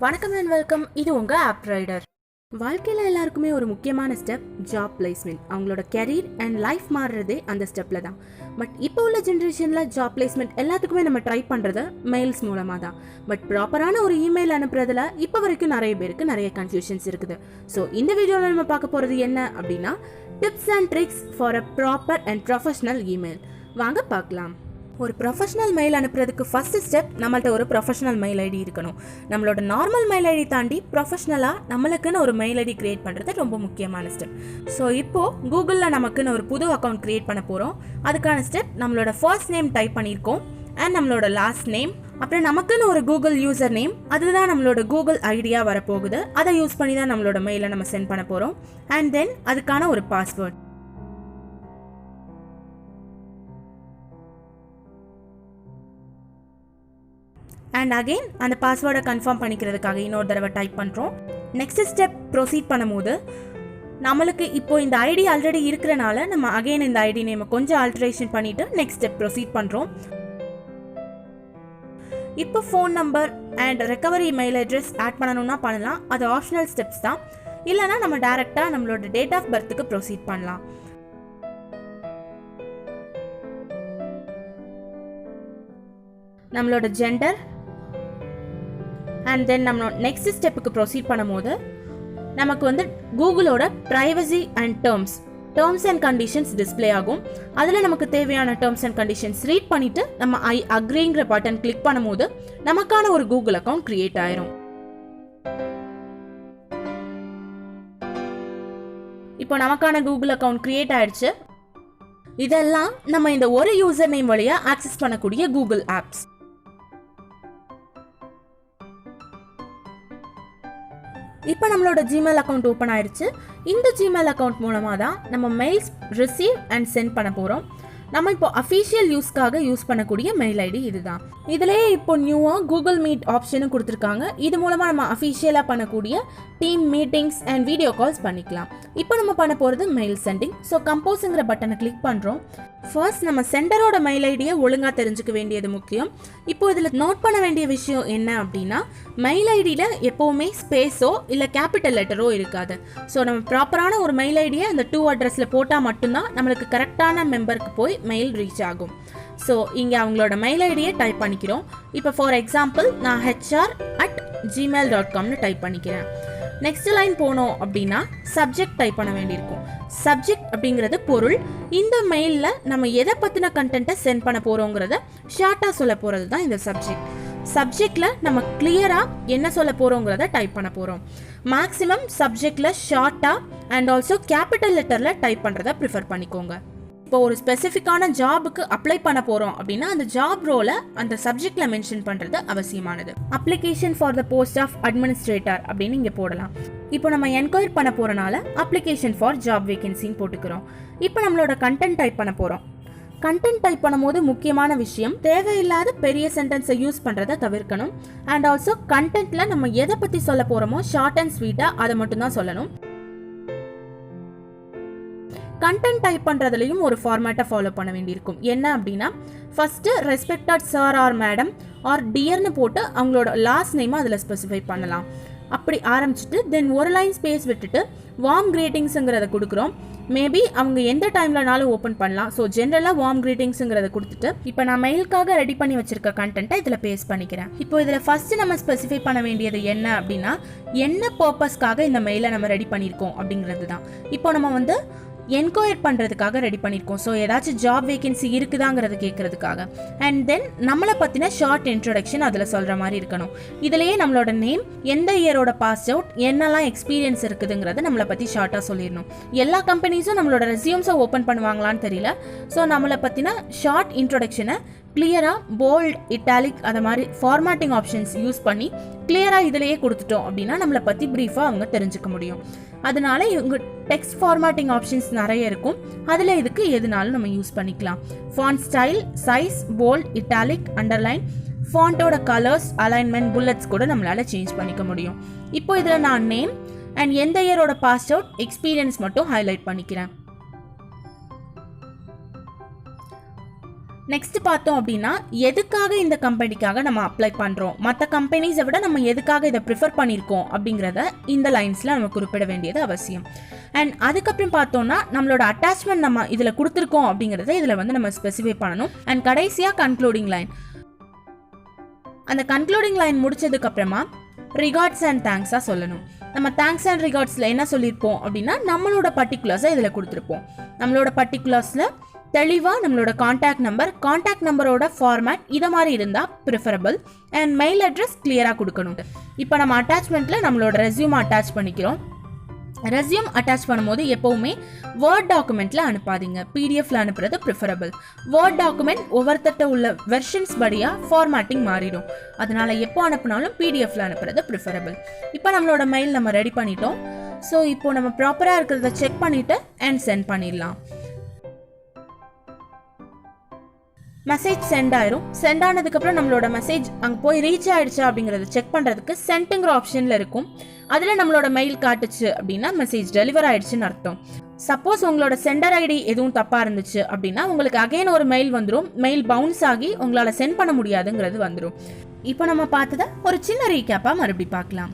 வணக்கம் and welcome. இது உங்க ஆப் ரைடர். வாழ்க்கையில் எல்லாருக்குமே ஒரு முக்கியமான ஸ்டெப் ஜாப் பிளேஸ்மெண்ட். அவங்களோட கெரியர் அண்ட் லைஃப் மாறுறதே அந்த ஸ்டெப்பில் தான். பட் இப்போ உள்ள ஜென்ரேஷனில் ஜாப் பிளேஸ்மெண்ட் எல்லாத்துக்குமே நம்ம ட்ரை பண்ணுறது மெயில்ஸ் மூலமாக தான். பட் ப்ராப்பரான ஒரு இமெயில் அனுப்புறதுல இப்போ வரைக்கும் நிறைய பேருக்கு நிறைய கன்ஃபியூஷன்ஸ் இருக்குது. ஸோ இந்த வீடியோவில் நம்ம பார்க்க போகிறது என்ன அப்படின்னா, tips and tricks for a proper and professional email. வாங்க பார்க்கலாம். ஒரு ப்ரொஃபஷனல் மெயில் அனுப்புறதுக்கு ஃபர்ஸ்ட் ஸ்டெப் நம்மள்ட்ட ஒரு ப்ரொஃபஷனல் மெயில் ஐடி இருக்கணும். நம்மளோட நார்மல் மெயில் ஐடி தாண்டி ப்ரொஃபஷனலாக நம்மளுக்குன்னு ஒரு மெயில் ஐடி கிரியேட் பண்ணுறது ரொம்ப முக்கியமான ஸ்டெப். ஸோ இப்போது கூகுளில் நமக்குன்னு ஒரு புது அக்கௌண்ட் கிரியேட் பண்ண போகிறோம். அதுக்கான ஸ்டெப் நம்மளோட ஃபர்ஸ்ட் நேம் டைப் பண்ணியிருக்கோம் அண்ட் நம்மளோட லாஸ்ட் நேம், அப்புறம் நமக்குன்னு ஒரு கூகுள் யூசர் நேம், அதுதான் நம்மளோட கூகுள் ஐடியா வரப்போகுது. அதை யூஸ் பண்ணி தான் நம்மளோட மெயிலை நம்ம சென்ட் பண்ண போகிறோம். அண்ட் தென் அதுக்கான ஒரு பாஸ்வேர்ட். அண்ட் அகெயின் அந்த பாஸ்வேர்டை கன்ஃபார்ம் பண்ணிக்கிறதுக்காக இன்னொரு தடவை டைப் பண்ணுறோம். நெக்ஸ்ட் ஸ்டெப் ப்ரொசீட் பண்ணும்போது நம்மளுக்கு இப்போ இந்த ஐடி ஆல்ரெடி இருக்கிறனால நம்ம அகெயின் இந்த ஐடி நேமை கொஞ்சம் ஆல்ட்ரேஷன் பண்ணிவிட்டு நெக்ஸ்ட் ஸ்டெப் ப்ரொசீட் பண்ணுறோம். இப்போ phone number and recovery mail address add பண்ணணும்னா பண்ணலாம். அது ஆப்ஷனல் ஸ்டெப்ஸ் தான். இல்லைனா நம்ம டைரெக்டாக நம்மளோட டேட் ஆஃப் பர்த்துக்கு ப்ரொசீட் பண்ணலாம். நம்மளோட ஜெண்டர் அண்ட் தென் நம்ம நெக்ஸ்ட் ஸ்டெப்புக்கு ப்ரொசீட் பண்ணும்போது நமக்கு வந்து கூகுளோட privacy and terms and conditions display ஆகும். அதில் நமக்கு தேவையான டேர்ம்ஸ் அண்ட் கண்டிஷன்ஸ் ரீட் பண்ணிவிட்டு நம்ம ஐ அக்ரிங்கிற பட்டன் கிளிக் பண்ணும்போது நமக்கான ஒரு கூகுள் அக்கௌண்ட் கிரியேட் ஆயிரும். இப்போ நமக்கான கூகுள் அக்கௌண்ட் கிரியேட் ஆயிடுச்சு. இதெல்லாம் நம்ம இந்த ஒரு யூசர் நேம் வழியா ஆக்சஸ் பண்ணக்கூடிய கூகுள் ஆப்ஸ். இப்போ நம்மளோட ஜிமெயில் அக்கௌண்ட் ஓப்பன் ஆயிடுச்சு. இந்த ஜிமெயில் அக்கௌண்ட் மூலமாக தான் நம்ம மெயில்ஸ் ரிசீவ் அண்ட் சென்ட் பண்ண போகிறோம். நம்ம இப்போ அஃபீஷியல் யூஸ்க்காக யூஸ் பண்ணக்கூடிய மெயில் ஐடி இதுதான். இதுலேயே இப்போ நியூவாக கூகுள் மீட் ஆப்ஷனும் கொடுத்துருக்காங்க. இது மூலமாக நம்ம அஃபீஷியலாக பண்ணக்கூடிய team meetings and video calls பண்ணிக்கலாம். இப்போ நம்ம பண்ண போகிறது மெயில் சென்டிங். ஸோ கம்போஸுங்கிற பட்டனை கிளிக் பண்ணுறோம். ஃபர்ஸ்ட் நம்ம சென்டரோட மெயில் ஐடியை ஒழுங்காக தெரிஞ்சுக்க வேண்டியது முக்கியம். இப்போ இதில் நோட் பண்ண வேண்டிய விஷயம் என்ன அப்படின்னா, மெயில் ஐடியில் எப்போவுமே ஸ்பேஸோ இல்லை கேபிட்டல் லெட்டரோ இருக்காது. ஸோ நம்ம ப்ராப்பரான ஒரு மெயில் ஐடியை அந்த 2 அட்ரஸில் போட்டால் மட்டும்தான் நம்மளுக்கு கரெக்டான மெம்பருக்கு போய் மெயில் ரீச் ஆகும். ஸோ இங்கே அவங்களோட மெயில் ஐடியை டைப் பண்ணிக்கிறோம். இப்போ ஃபார் எக்ஸாம்பிள் நான் hr@gmail.comனு டைப் பண்ணிக்கிறேன். நெக்ஸ்ட் லைன் போனோம் அப்படின்னா சப்ஜெக்ட் டைப் பண்ண வேண்டியிருக்கும். சப்ஜெக்ட் அப்படிங்கிறது பொருள். இந்த மெயிலில் நம்ம எதை பற்றின கண்டென்ட்டை சென்ட் பண்ண போகிறோங்கிறத ஷார்ட்டாக சொல்ல போகிறது தான் இந்த சப்ஜெக்ட். சப்ஜெக்டில் நம்ம கிளியராக என்ன சொல்ல போகிறோங்கிறத டைப் பண்ண போகிறோம். மேக்ஸிமம் சப்ஜெக்டில் ஷார்ட்டாக அண்ட் ஆல்சோ கேபிட்டல் லெட்டரில் டைப் பண்ணுறதை ப்ரிஃபர் பண்ணிக்கோங்க. இப்போ ஒரு ஸ்பெசிஃபிக்கான ஜாபுக்கு அப்ளை பண்ண போகிறோம் அப்படின்னா அந்த ஜாப் ரோலை அந்த சப்ஜெக்டில் மென்ஷன் பண்ணுறது அவசியமானது. Application for the post of administrator அப்படின்னு இங்கே போடலாம். இப்போ நம்ம என்கொயர் பண்ண போகிறனால அப்ளிகேஷன் ஃபார் ஜாப் வேகன்சின்னு போட்டுக்கிறோம். இப்போ நம்மளோட கண்டென்ட் டைப் பண்ண போகிறோம். கண்டென்ட் டைப் பண்ணும்போது முக்கியமான விஷயம், தேவையில்லாத பெரிய சென்டென்ஸை யூஸ் பண்ணுறதை தவிர்க்கணும். அண்ட் ஆல்சோ கண்டென்ட்டில் நம்ம எதை பற்றி சொல்ல போகிறோமோ ஷார்ட் அண்ட் ஸ்வீட்டாக அதை மட்டும்தான் சொல்லணும். கண்டென்ட் டைப் பண்ணுறதுலையும் ஒரு ஃபார்மேட்டை ஃபாலோ பண்ண வேண்டியிருக்கும். என்ன அப்படின்னா, first respected sir or madam or டியர்னு போட்டு அவங்களோட லாஸ்ட் நேமை அதில் ஸ்பெசிஃபை பண்ணலாம். அப்படி ஆரம்பிச்சுட்டு தென் ஒரு லைன் ஸ்பேஸ் விட்டுட்டு வார்ம் கிரீட்டிங்ஸுங்கிறத கொடுக்குறோம். மேபி அவங்க எந்த டைம்லனாலும் ஓப்பன் பண்ணலாம். ஸோ ஜென்ரலாக வார்ம் கிரீட்டிங்ஸுங்கிறத கொடுத்துட்டு இப்போ நான் மெயிலுக்காக ரெடி பண்ணி வச்சிருக்க கண்டென்ட்டை இதில் பேஸ்ட் பண்ணிக்கிறேன். இப்போ இதில் ஃபஸ்ட்டு நம்ம ஸ்பெசிஃபை பண்ண வேண்டியது என்ன அப்படின்னா, என்ன பர்பஸ்க்காக இந்த மெயிலை நம்ம ரெடி பண்ணியிருக்கோம் அப்படிங்கிறது தான். இப்போ நம்ம வந்து என்கொயர் பண்ணுறதுக்காக ரெடி பண்ணியிருக்கோம். ஸோ ஏதாச்சும் ஜாப் வேகன்சி இருக்குதாங்கிறது கேட்குறதுக்காக. அண்ட் தென் நம்மளை பற்றின ஷார்ட் இன்ட்ரொடக்ஷன் அதில் சொல்கிற மாதிரி இருக்கணும். இதிலேயே நம்மளோட நேம், எந்த இயரோட பாஸ் அவுட், என்னெல்லாம் எக்ஸ்பீரியன்ஸ் இருக்குதுங்கிறத நம்மளை பற்றி ஷார்ட்டாக சொல்லிடணும். எல்லா கம்பெனிஸும் நம்மளோட ரெஸ்யூம்ஸை ஓப்பன் பண்ணுவாங்களான்னு தெரியல. ஸோ நம்மளை பற்றின ஷார்ட் இன்ட்ரொடக்ஷனை கிளியராக போல்ட், இட்டாலிக் அதை மாதிரி ஃபார்மேட்டிங் ஆப்ஷன்ஸ் யூஸ் பண்ணி கிளியராக இதிலேயே கொடுத்துட்டோம் அப்படின்னா நம்மளை பற்றி ப்ரீஃபாக அவங்க தெரிஞ்சுக்க முடியும். அதனால இவங்க டெக்ஸ்ட் ஃபார்மேட்டிங் ஆப்ஷன்ஸ் நிறைய இருக்கும். அதில் இதுக்கு எதுனாலும் நம்ம யூஸ் பண்ணிக்கலாம். Font style, size, bold, italic, underline, ஃபாண்ட்டோட கலர்ஸ், அலைன்மெண்ட், புல்லட்ஸ் கூட நம்மளால் சேஞ்ச் பண்ணிக்க முடியும். இப்போ இதில் நான் நேம் அண்ட் எந்த இயரோட பாஸ் அவுட், எக்ஸ்பீரியன்ஸ் மட்டும் ஹைலைட் பண்ணிக்கிறேன். நெக்ஸ்ட் பார்த்தோம் அப்படின்னா எதுக்காக இந்த கம்பெனிக்காக நம்ம அப்ளை பண்ணுறோம், மற்ற கம்பெனிஸை விட நம்ம எதுக்காக இதை ப்ரிஃபர் பண்ணியிருக்கோம் அப்படிங்கிறத இந்த லைன்ஸில் நம்ம குறிப்பிட வேண்டியது அவசியம். அண்ட் அதுக்கப்புறம் பார்த்தோம்னா நம்மளோட அட்டாச்மெண்ட் நம்ம இதில் கொடுத்துருக்கோம் அப்படிங்கிறத இதில் வந்து நம்ம ஸ்பெசிஃபை பண்ணணும். அண்ட் கடைசியாக கன்க்ளூடிங் லைன். அந்த கன்க்ளூடிங் லைன் முடிச்சதுக்கப்புறமா ரிகார்ட்ஸ் அண்ட் தேங்க்ஸாக சொல்லணும். நம்ம தேங்க்ஸ் அண்ட் ரிகார்ட்ஸில் என்ன சொல்லியிருப்போம் அப்படின்னா நம்மளோட பர்டிகுலர்ஸை இதில் கொடுத்துருப்போம். நம்மளோட பர்டிகுலர்ஸில் தெளிவாக நம்மளோட காண்டாக்ட் நம்பரோட ஃபார்மேட் இதை மாதிரி இருந்தால் ப்ரிஃபரபிள். அண்ட் மெயில் அட்ரஸ் கிளியராக கொடுக்கணும். இப்போ நம்ம அட்டாச்மெண்ட்டில் நம்மளோட ரெஸ்யூம் அட்டாச் பண்ணிக்கிறோம். ரெஸ்யூம் அட்டாச் பண்ணும்போது எப்போவுமே வேர்ட் டாக்குமெண்ட்டில் அனுப்பாதீங்க, பிடிஎஃப்ல அனுப்புறது ப்ரிஃபரபிள். வேர்ட் டாக்குமெண்ட் ஒவ்வொருத்தட்ட உள்ள வெர்ஷன்ஸ் படியாக ஃபார்மேட்டிங் மாறிடும். அதனால் எப்போ அனுப்புனாலும் பிடிஎஃப்ல அனுப்புறது ப்ரிஃபரபிள். இப்போ நம்மளோட மெயில் நம்ம ரெடி பண்ணிட்டோம். ஸோ இப்போ நம்ம ப்ராப்பராக இருக்கிறத செக் பண்ணிவிட்டு அண்ட் சென்ட் பண்ணிடலாம். மெசேஜ் சென்ட் ஆயிரும். சென்ட் ஆனதுக்கப்புறம் நம்மளோட மெசேஜ் அங்கே போய் ரீச் ஆயிடுச்சா அப்படிங்கிறத செக் பண்ணுறதுக்கு சென்ட்டுங்கிற ஆப்ஷனில் இருக்கும். அதில் நம்மளோட மெயில் காட்டுச்சு அப்படின்னா மெசேஜ் டெலிவர் ஆயிடுச்சுன்னு அர்த்தம். சப்போஸ் உங்களோட சென்டர் ஐடி எதுவும் தப்பாக இருந்துச்சு அப்படின்னா உங்களுக்கு அகைன் ஒரு மெயில் வந்துடும். மெயில் பவுன்ஸ் ஆகி உங்களால் சென்ட் பண்ண முடியாதுங்கிறது வந்துடும். இப்போ நம்ம பார்த்ததை ஒரு சின்ன ரீகேப்பாக மறுபடியும் பார்க்கலாம்.